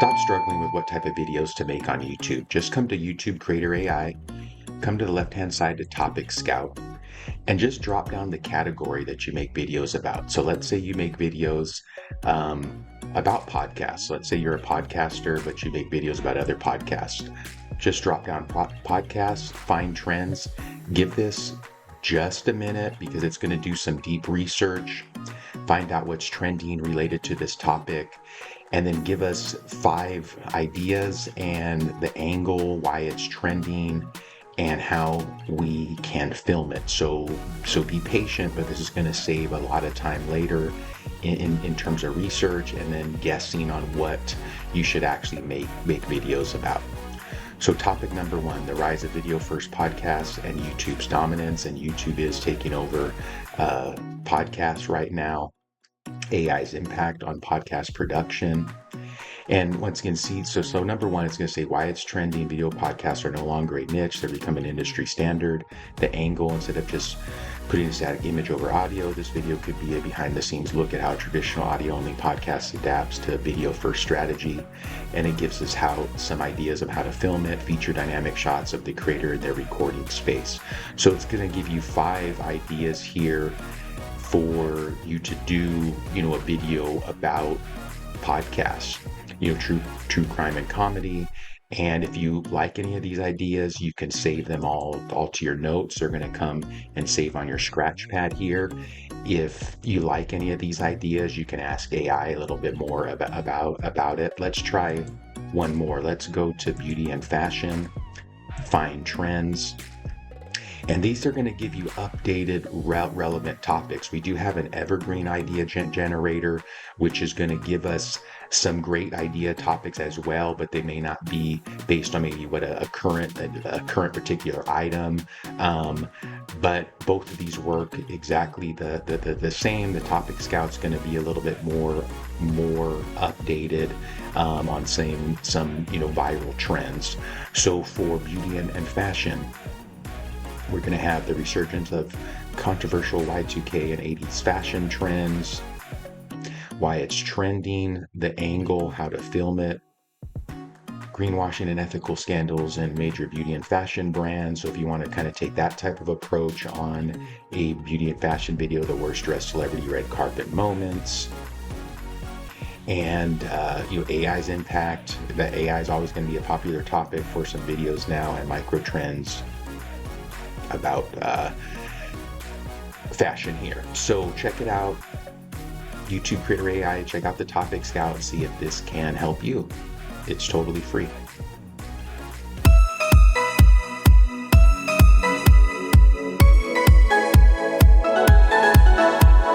Stop struggling with what type of videos to make on YouTube. Just come to YouTube Creator AI, come to the left-hand side to Topic Scout, and just drop down the category that you make videos about. So let's say you make videos about podcasts. Let's say you're a podcaster, but you make videos about other podcasts. Just drop down podcasts, find trends, give this just a minute because it's going to do some deep research, find out what's trending related to this topic, and then give us 5 ideas and the angle, why it's trending, and how we can film it. So be patient, but this is going to save a lot of time later in terms of research and then guessing on what you should actually make videos about. So topic number 1, the rise of video first podcasts and YouTube's dominance, and YouTube is taking over podcasts right now. AI's impact on podcast production. And once again, so number 1, it's going to say why it's trending. Video podcasts are no longer a niche. They're becoming industry standard. The angle, instead of just putting a static image over audio, this video could be a behind the scenes look at how traditional audio only podcast adapts to video first strategy. And it gives us some ideas of how to film it, feature dynamic shots of the creator in their recording space. So it's going to give you 5 ideas here for you to do, a video about podcasts, true crime and comedy. And if you like any of these ideas, you can save them all to your notes. They're going to come and save on your scratch pad here. If you like any of these ideas, you can ask AI a little bit more about it. Let's try one more. Let's go to beauty and fashion, find trends. And these are going to give you updated relevant topics. We do have an evergreen idea generator, which is going to give us some great idea topics as well, but they may not be based on maybe what a current particular item. But both of these work exactly the same. The Topic Scout's going to be a little bit more updated on some viral trends. So for beauty and fashion, we're going to have the resurgence of controversial Y2K and 80s fashion trends, why it's trending, the angle, how to film it, greenwashing and ethical scandals in major beauty and fashion brands. So if you want to kind of take that type of approach on a beauty and fashion video, the worst dressed celebrity red carpet moments. And AI's impact. The AI is always going to be a popular topic for some videos now, and micro trends about fashion here. So check it out, YouTube Creator AI. Check out the Topic Scout and see if this can help you. It's totally free.